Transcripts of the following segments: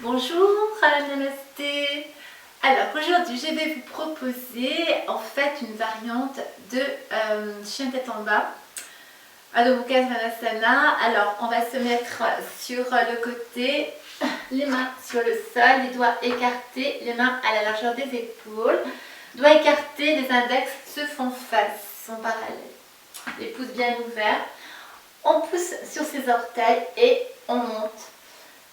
Bonjour, namasté. Alors aujourd'hui je vais vous proposer en fait une variante de chien tête en bas, Adho Mukha Svanasana. Alors on va se mettre sur le côté, les mains sur le sol, les doigts écartés, les mains à la largeur des épaules, doigts écartés, les index se font face, sont parallèles, les pouces bien ouverts. On pousse sur ses orteils et on monte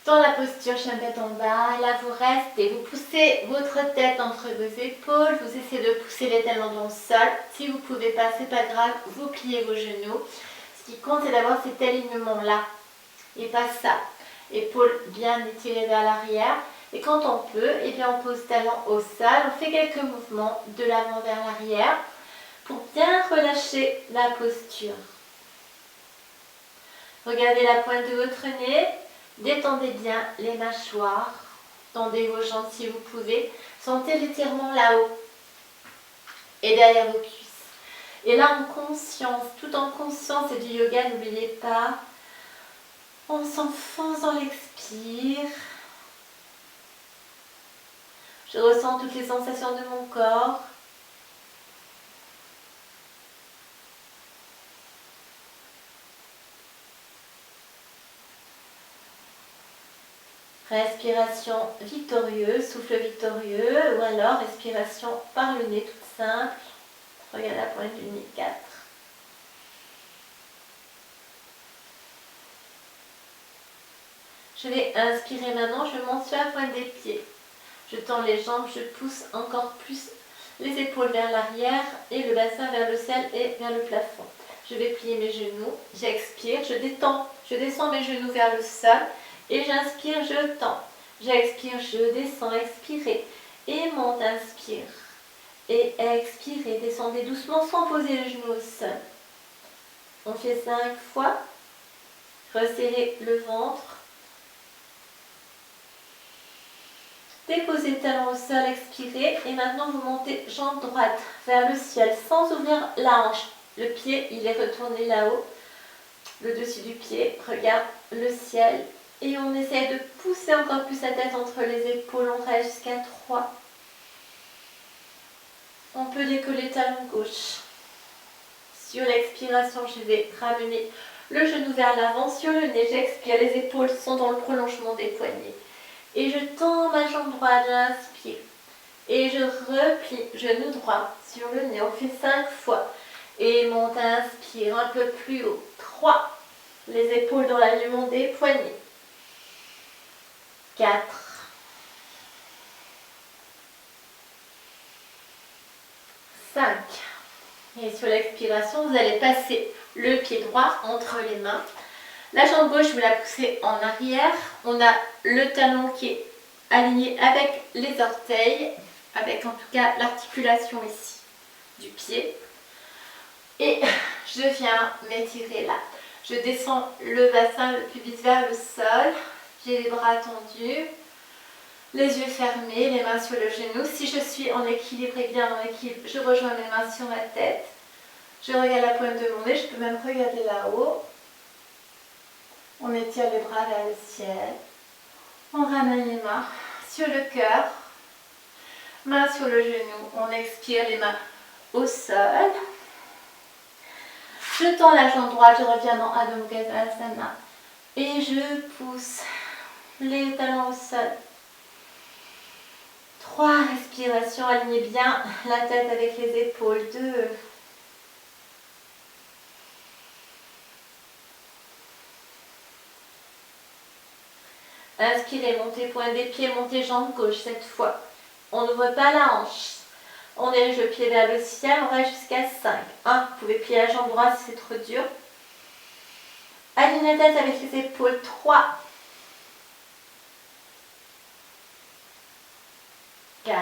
dans la posture chien tête en bas. Là vous restez, vous poussez votre tête entre vos épaules, vous essayez de pousser les talons dans le sol. Si vous ne pouvez pas, c'est pas grave, vous pliez vos genoux. Ce qui compte, c'est d'avoir cet alignement là et pas ça. Épaules bien étirées vers l'arrière. Et quand on peut, eh bien on pose talons au sol, on fait quelques mouvements de l'avant vers l'arrière pour bien relâcher la posture. Regardez la pointe de votre nez. Détendez bien les mâchoires, tendez vos jambes si vous pouvez, sentez l'étirement là-haut et derrière vos cuisses. Et là en conscience, tout en conscience, c'est du yoga, n'oubliez pas, on s'enfonce dans l'expire. Je ressens toutes les sensations de mon corps. Respiration victorieuse, souffle victorieux, ou alors respiration par le nez toute simple. Regardez la pointe du nez, 4. Je vais inspirer maintenant, je monte sur la pointe des pieds. Je tends les jambes, je pousse encore plus les épaules vers l'arrière et le bassin vers le ciel et vers le plafond. Je vais plier mes genoux, j'expire, je détends, je descends mes genoux vers le sol et j'inspire, je tends. J'expire, je descends, expirez et monte, inspire et expirez, descendez doucement sans poser les genoux au sol. On fait 5 fois, resserrez le ventre. Déposez talons au sol, expirez et maintenant vous montez jambe droite vers le ciel sans ouvrir la hanche. Le pied il est retourné là-haut, le dessus du pied, regarde le ciel et on essaie de pousser encore plus la tête entre les épaules, on reste jusqu'à 3. On peut décoller talon gauche. Sur l'expiration, je vais ramener le genou vers l'avant, sur le nez, j'expire, les épaules sont dans le prolongement des poignets. Et je tends ma jambe droite, j'inspire. Et je replie, genou droit sur le nez. On fait 5 fois. Et monte, inspire un peu plus haut. 3. Les épaules dans l'alignement des poignets. 4. 5. Et sur l'expiration, vous allez passer le pied droit entre les mains. La jambe gauche, vous la poussez en arrière. On a le talon qui est aligné avec les orteils, avec en tout cas l'articulation ici du pied. Et je viens m'étirer là. Je descends le bassin le pubis vers le sol. J'ai les bras tendus, les yeux fermés, les mains sur le genou. Si je suis en équilibre et bien en équilibre, je rejoins mes mains sur ma tête. Je regarde la pointe de mon nez, je peux même regarder là-haut. On étire les bras vers le ciel. On ramène les mains sur le cœur. Main sur le genou. On expire, les mains au sol. Je tends la jambe droite, je reviens dans Adho Mukha Svanasana. Et je pousse les talons au sol. 3 respirations, alignez bien la tête avec les épaules. 2. Inspirez, montez pointe des pieds, montez jambe gauche cette fois. On n'ouvre pas la hanche. On dirige le pied vers le ciel, on va jusqu'à 5. 1. Vous pouvez plier la jambe droite si c'est trop dur. Alignez la tête avec les épaules. 3. 4.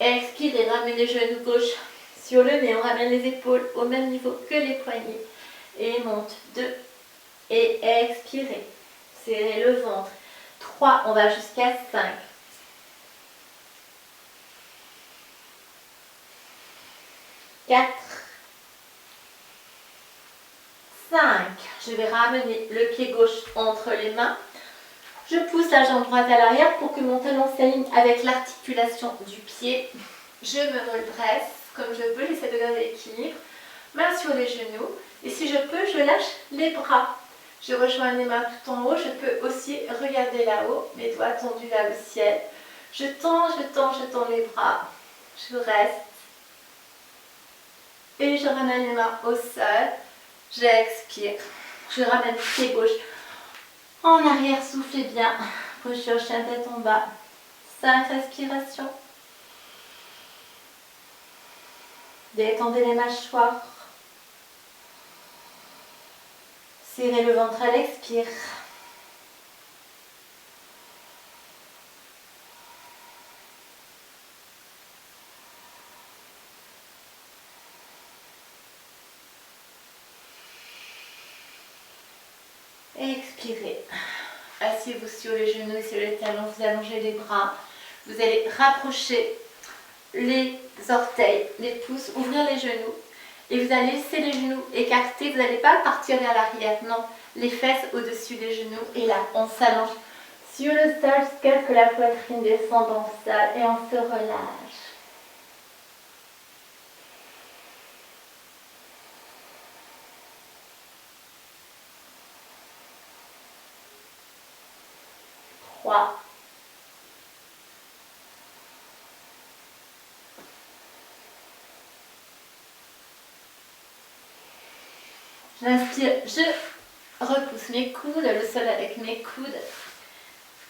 Expirez, ramenez les genoux gauche sur le nez. On ramène les épaules au même niveau que les poignets. Et monte. 2. Et expirez. Serrez le ventre. 3. On va jusqu'à 5. 4. 5. Je vais ramener le pied gauche entre les mains. Je pousse la jambe droite à l'arrière pour que mon talon s'aligne avec l'articulation du pied. Je me redresse comme je peux, j'essaie de garder l'équilibre. Main sur les genoux. Et si je peux, je lâche les bras. Je rejoins les mains tout en haut. Je peux aussi regarder là-haut, mes doigts tendus vers le ciel. Je tends les bras. Je reste. Et je ramène les mains au sol. J'expire. Je ramène le pied gauche en arrière, soufflez bien. Posture chien tête en bas. 5 respirations. Détendez les mâchoires. Serrez le ventre à l'expire. Expirez. Asseyez-vous sur les genoux et sur les talons, vous allongez les bras. Vous allez rapprocher les orteils, les pouces, ouvrir les genoux. Et vous allez laisser les genoux écartés, vous n'allez pas partir vers l'arrière, non. Les fesses au-dessus des genoux. Et là, on s'allonge sur le sol jusqu'à ce que la poitrine descende en sol et on se relâche. Trois. J'inspire, je repousse mes coudes, le sol avec mes coudes.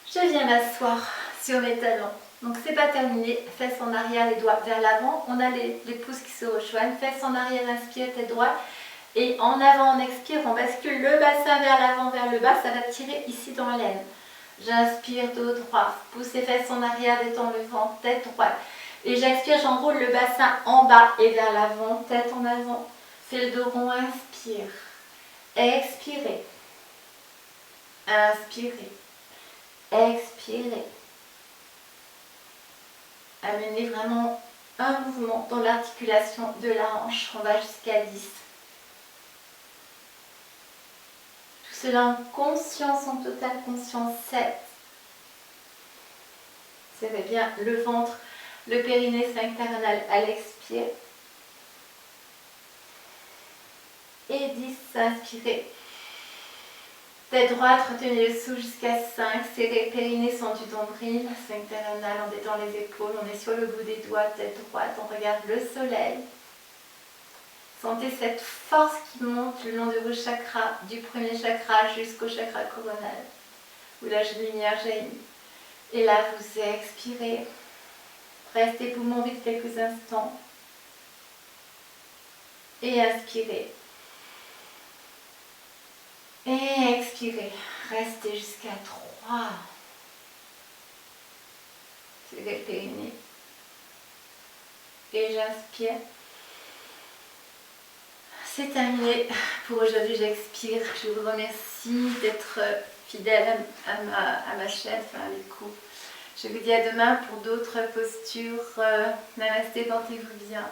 Je viens m'asseoir sur mes talons. Donc c'est pas terminé, fesses en arrière, les doigts vers l'avant. On a les pouces qui se rejoignent, fesses en arrière, inspire, tête droite. Et en avant, on expire, on bascule le bassin vers l'avant, vers le bas, ça va tirer ici dans l'aine. J'inspire, dos droit, pousse les fesses en arrière, détends le ventre, tête droite. Et j'expire, j'enroule le bassin en bas et vers l'avant, tête en avant. Fais le dos rond, inspire. Expirez. Inspirez. Expirez. Amenez vraiment un mouvement dans l'articulation de la hanche. On va jusqu'à 10. Tout cela en conscience, en totale conscience. 7. Serrez bien le ventre, le périnée sphincter anal à l'expire. Et 10, inspirez. Tête droite, retenez le souffle jusqu'à 5. Serrez périnée, centre du nombril, sphincter anal, on détend les épaules. On est sur le bout des doigts, tête droite, on regarde le soleil. Sentez cette force qui monte le long de vos chakras, du premier chakra jusqu'au chakra coronal, où la lumière jaillit. Et là, vous expirez. Restez poumons vides quelques instants. Et inspirez. Et expirez. Restez jusqu'à 3. Serrez le périnée. Et j'inspire. C'est terminé pour aujourd'hui, j'expire. Je vous remercie d'être fidèle à ma chaîne, enfin à mes cours. Je vous dis à demain pour d'autres postures. Namasté, portez-vous bien.